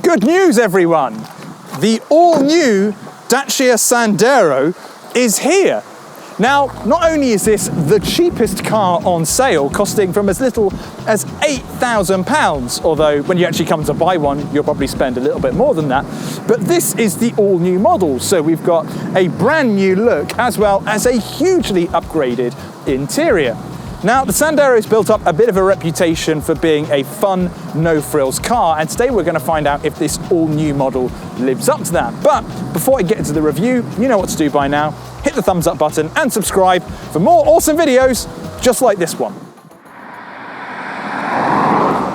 Good news, everyone! The all-new Dacia Sandero is here. Now, not only is this the cheapest car on sale, costing from as little as £8,000, although when you actually come to buy one, you'll probably spend a little bit more than that, but this is the all-new model. So we've got a brand new look as well as a hugely upgraded interior. Now, the Sandero's built up a bit of a reputation for being a fun, no-frills car, and today we're going to find out if this all-new model lives up to that. But before I get into the review, you know what to do by now. Hit the thumbs up button and subscribe for more awesome videos just like this one.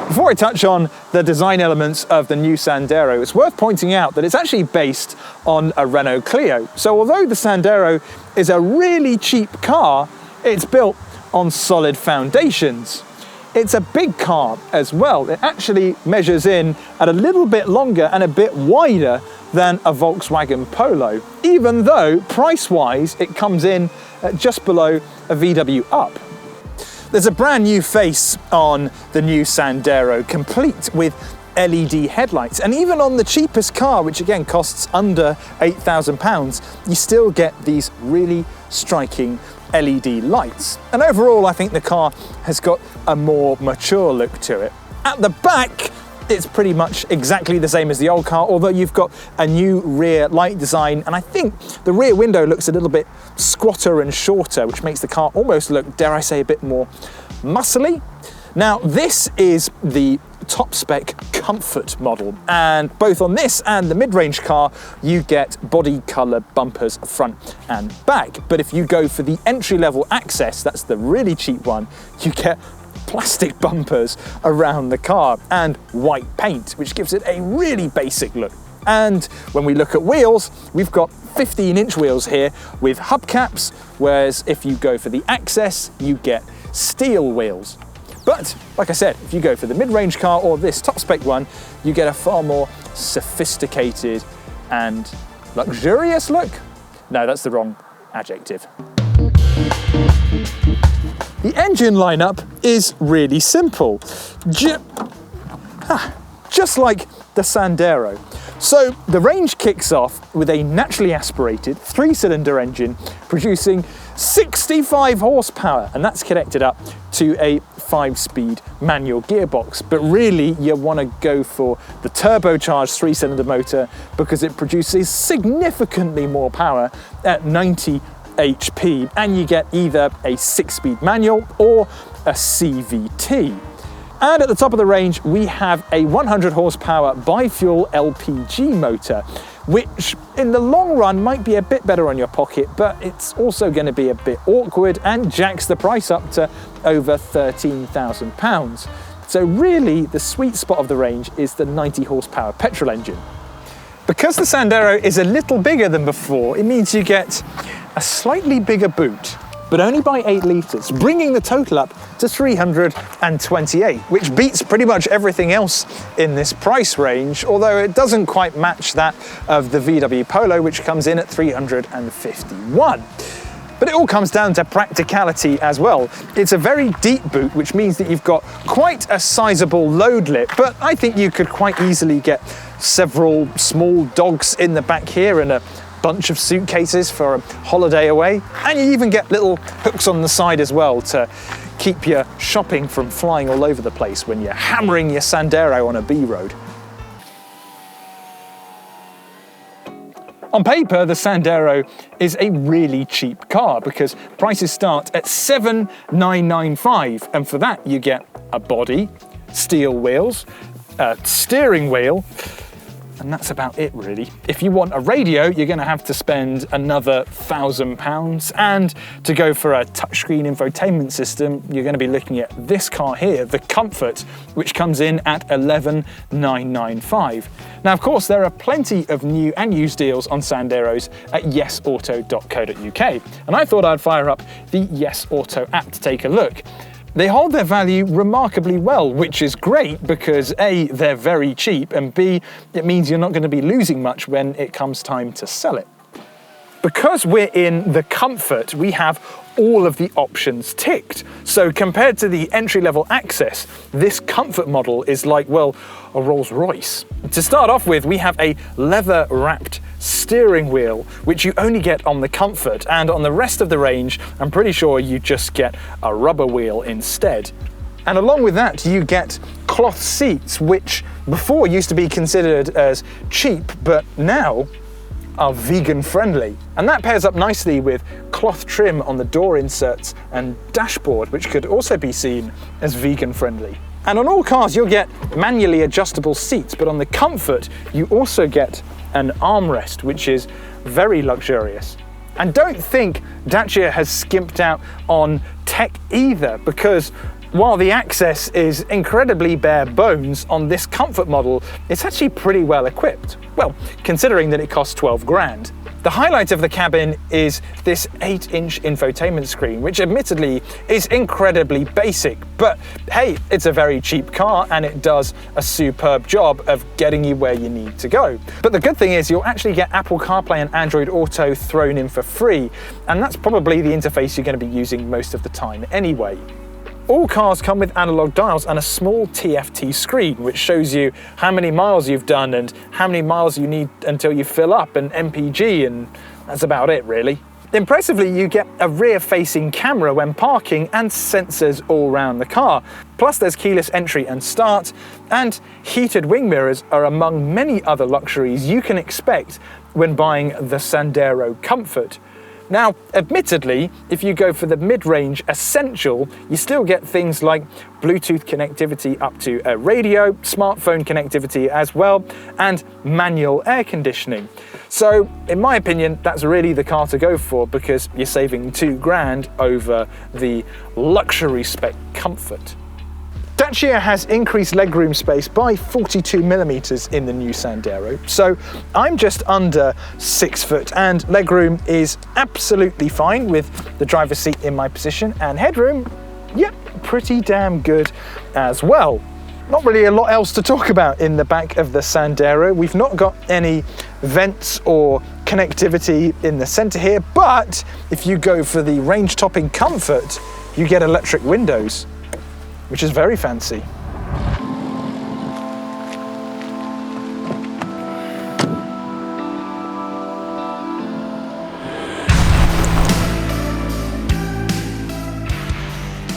Before I touch on the design elements of the new Sandero, it's worth pointing out that it's actually based on a Renault Clio. So although the Sandero is a really cheap car, it's built on solid foundations. It's a big car as well. It actually measures in at a little bit longer and a bit wider than a Volkswagen Polo, even though price-wise it comes in at just below a VW Up. There's a brand new face on the new Sandero, complete with LED headlights, and even on the cheapest car, which again costs under £8,000, you still get these really striking LED lights. And overall, I think the car has got a more mature look to it. At the back, it's pretty much exactly the same as the old car, although you've got a new rear light design, and I think the rear window looks a little bit squatter and shorter, which makes the car almost look, dare I say, a bit more muscly. Now, this is the top spec comfort model, and both on this and the mid-range car you get body colour bumpers front and back, but if you go for the entry-level access, that's the really cheap one, you get plastic bumpers around the car and white paint, which gives it a really basic look. And when we look at wheels, we've got 15-inch wheels here with hubcaps, whereas if you go for the access you get steel wheels. But, like I said, if you go for the mid-range car or this top-spec one, you get a far more sophisticated and luxurious look. No, that's the wrong adjective. The engine lineup is really simple, just like the Sandero. So the range kicks off with a naturally aspirated 3-cylinder engine producing 65 horsepower, and that's connected up to a 5-speed manual gearbox. But really, you want to go for the turbocharged 3-cylinder motor because it produces significantly more power at 90 HP, and you get either a 6-speed manual or a CVT. And at the top of the range, we have a 100 horsepower bi-fuel LPG motor, which in the long run might be a bit better on your pocket, but it's also going to be a bit awkward and jacks the price up to over £13,000. So really, the sweet spot of the range is the 90 horsepower petrol engine. Because the Sandero is a little bigger than before, it means you get a slightly bigger boot, but only by 8 litres, bringing the total up to 328, which beats pretty much everything else in this price range, although it doesn't quite match that of the VW Polo, which comes in at 351. But it all comes down to practicality as well. It's a very deep boot, which means that you've got quite a sizable load lip, but I think you could quite easily get several small dogs in the back here and a bunch of suitcases for a holiday away, and you even get little hooks on the side as well to keep your shopping from flying all over the place when you're hammering your Sandero on a B road. On paper, the Sandero is a really cheap car because prices start at $7,995, and for that you get a body, steel wheels, a steering wheel, and that's about it really. If you want a radio, you're going to have to spend another £1,000, and to go for a touchscreen infotainment system, you're going to be looking at this car here, the Comfort, which comes in at $11,995. Now, of course, there are plenty of new and used deals on Sanderos at yesauto.co.uk, and I thought I'd fire up the Yes Auto app to take a look. They hold their value remarkably well, which is great because A, they're very cheap, and B, it means you're not going to be losing much when it comes time to sell it. because we're in the comfort, we have all of the options ticked. So compared to the entry-level Access, this comfort model is like, well, a Rolls Royce. To start off with, we have a leather-wrapped steering wheel, which you only get on the Comfort, and on the rest of the range, I'm pretty sure you just get a rubber wheel instead. And along with that, you get cloth seats, which before used to be considered as cheap, but now are vegan friendly. And that pairs up nicely with cloth trim on the door inserts and dashboard, which could also be seen as vegan friendly. And on all cars, you'll get manually adjustable seats, but on the Comfort, you also get an armrest, which is very luxurious. And don't think Dacia has skimped out on tech either, because while the Access is incredibly bare bones, on this Comfort model, it's actually pretty well equipped. Well, considering that it costs 12 grand. The highlight of the cabin is this 8-inch infotainment screen, which admittedly is incredibly basic, but hey, it's a very cheap car and it does a superb job of getting you where you need to go. But the good thing is you'll actually get Apple CarPlay and Android Auto thrown in for free, and that's probably the interface you're going to be using most of the time anyway. All cars come with analog dials and a small TFT screen, which shows you how many miles you've done and how many miles you need until you fill up, and MPG, and that's about it really. Impressively, you get a rear-facing camera when parking and sensors all around the car. Plus there's keyless entry and start, and heated wing mirrors are among many other luxuries you can expect when buying the Sandero Comfort. Now, admittedly, if you go for the mid-range Essential, you still get things like Bluetooth connectivity up to a radio, smartphone connectivity as well, and manual air conditioning. So, in my opinion, that's really the car to go for, because you're saving 2 grand over the luxury spec Comfort. Dacia has increased legroom space by 42mm in the new Sandero, so I'm just under 6 foot, and legroom is absolutely fine with the driver's seat in my position, and headroom, yep, pretty damn good as well. Not really a lot else to talk about in the back of the Sandero. We've not got any vents or connectivity in the center here, but if you go for the range-topping Comfort, you get electric windows, which is very fancy.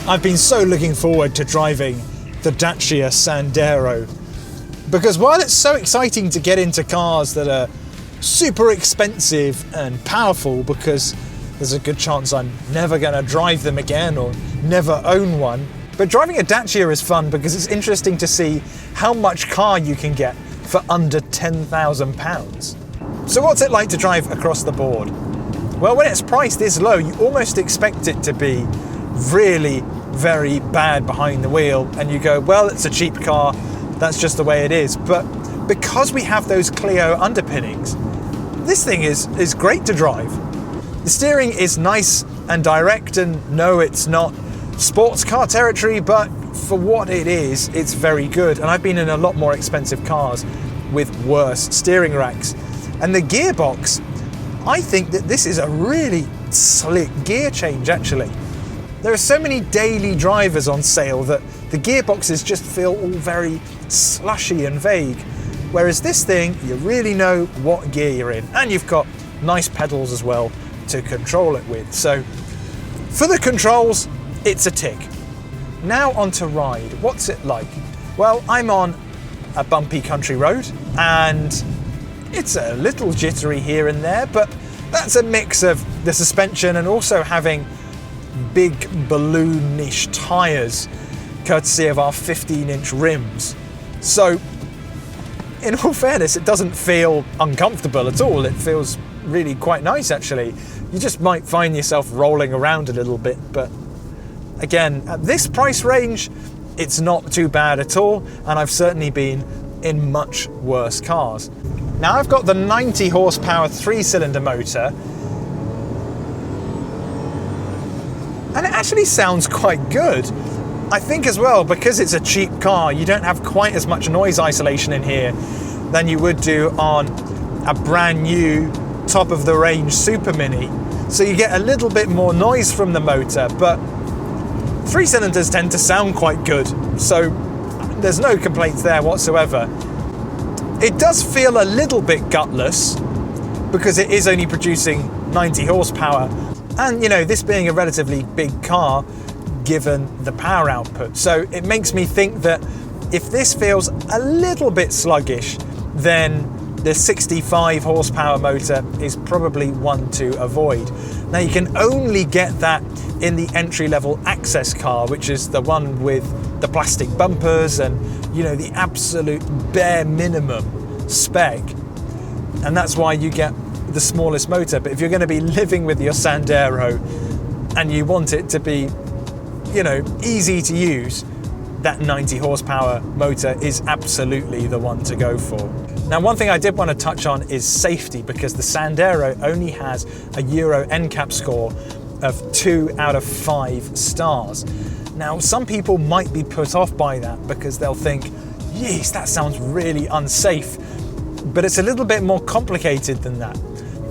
I've been so looking forward to driving the Dacia Sandero, because while it's so exciting to get into cars that are super expensive and powerful, because there's a good chance I'm never going to drive them again or never own one, but driving a Dacia is fun because it's interesting to see how much car you can get for under £10,000. So what's it like to drive across the board? Well, when it's priced this low, you almost expect it to be really very bad behind the wheel, and you go, well, it's a cheap car, that's just the way it is. But because we have those Clio underpinnings, this thing is great to drive. The steering is nice and direct, and no, it's not sports car territory, but for what it is, it's very good. And I've been in a lot more expensive cars with worse steering racks. And the gearbox, I think that this is a really slick gear change actually. There are so many daily drivers on sale that the gearboxes just feel all very slushy and vague. Whereas this thing, you really know what gear you're in. And you've got nice pedals as well to control it with. So for the controls, it's a tick. Now on to ride. What's it like? Well, I'm on a bumpy country road and it's a little jittery here and there, but that's a mix of the suspension and also having big balloonish tyres, courtesy of our 15-inch rims. So in all fairness, it doesn't feel uncomfortable at all. It feels really quite nice actually. You just might find yourself rolling around a little bit, but again, at this price range, it's not too bad at all, and I've certainly been in much worse cars. Now I've got the 90 horsepower 3-cylinder motor, and it actually sounds quite good. I think as well, because it's a cheap car, you don't have quite as much noise isolation in here than you would do on a brand new top of the range Super Mini, so you get a little bit more noise from the motor, but 3 cylinders tend to sound quite good, so there's no complaints there whatsoever. It does feel a little bit gutless because it is only producing 90 horsepower, and you know, this being a relatively big car given the power output, so it makes me think that if this feels a little bit sluggish, then the 65 horsepower motor is probably one to avoid. Now, you can only get that in the entry-level access car, which is the one with the plastic bumpers and, you know, the absolute bare minimum spec. And that's why you get the smallest motor. But if you're going to be living with your Sandero and you want it to be, you know, easy to use, that 90 horsepower motor is absolutely the one to go for. Now, one thing I did want to touch on is safety, because the Sandero only has a Euro NCAP score of 2 out of 5 stars. Now, some people might be put off by that because they'll think, yes, that sounds really unsafe. But it's a little bit more complicated than that.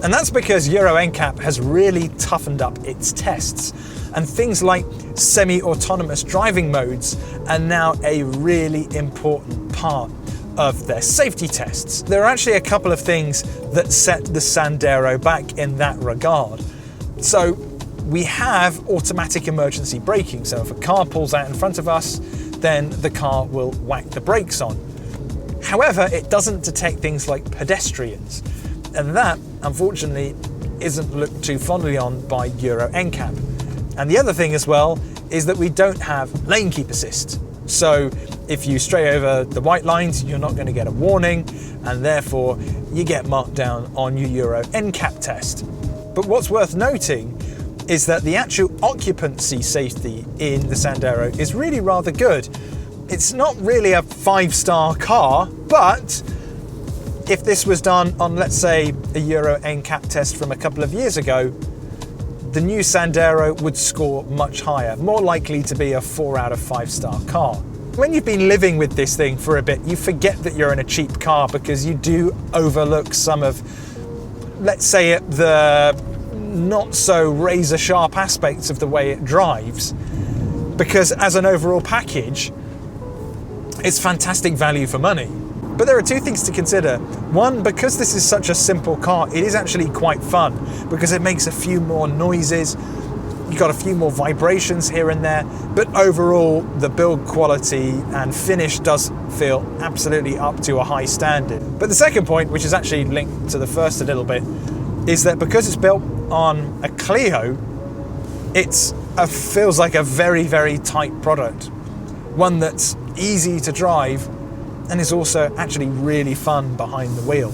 And that's because Euro NCAP has really toughened up its tests. And things like semi-autonomous driving modes are now a really important part of their safety tests. There are actually a couple of things that set the Sandero back in that regard. So we have automatic emergency braking. So if a car pulls out in front of us, then the car will whack the brakes on. However, it doesn't detect things like pedestrians. And that, unfortunately, isn't looked too fondly on by Euro NCAP. And the other thing as well is that we don't have lane keep assist. So if you stray over the white lines, you're not going to get a warning, and therefore you get marked down on your Euro NCAP test. But what's worth noting is that the actual occupancy safety in the Sandero is really rather good. It's not really a 5-star car, but if this was done on, let's say, a Euro NCAP test from a couple of years ago, the new Sandero would score much higher, more likely to be a 4 out of 5-star car. When you've been living with this thing for a bit, you forget that you're in a cheap car because you do overlook some of, let's say it, the not so razor sharp aspects of the way it drives, because as an overall package, it's fantastic value for money. But there are two things to consider. One, because this is such a simple car, it is actually quite fun because it makes a few more noises. You've got a few more vibrations here and there, but overall the build quality and finish does feel absolutely up to a high standard. But the second point, which is actually linked to the first a little bit, is that because it's built on a Clio, it feels like a very, very tight product. One that's easy to drive and is also actually really fun behind the wheel.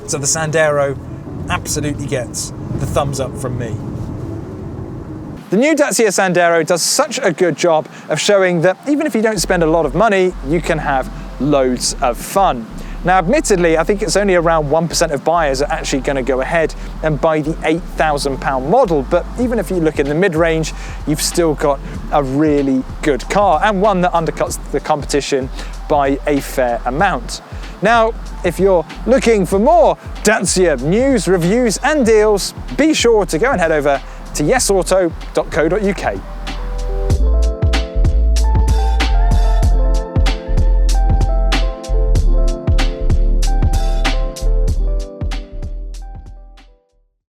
So the Sandero absolutely gets the thumbs up from me. The new Dacia Sandero does such a good job of showing that even if you don't spend a lot of money, you can have loads of fun. Now, admittedly, I think it's only around 1% of buyers are actually going to go ahead and buy the £8,000 model, but even if you look in the mid-range, you've still got a really good car, and one that undercuts the competition by a fair amount. Now, if you're looking for more Dacia news, reviews and deals, be sure to go and head over to yesauto.co.uk.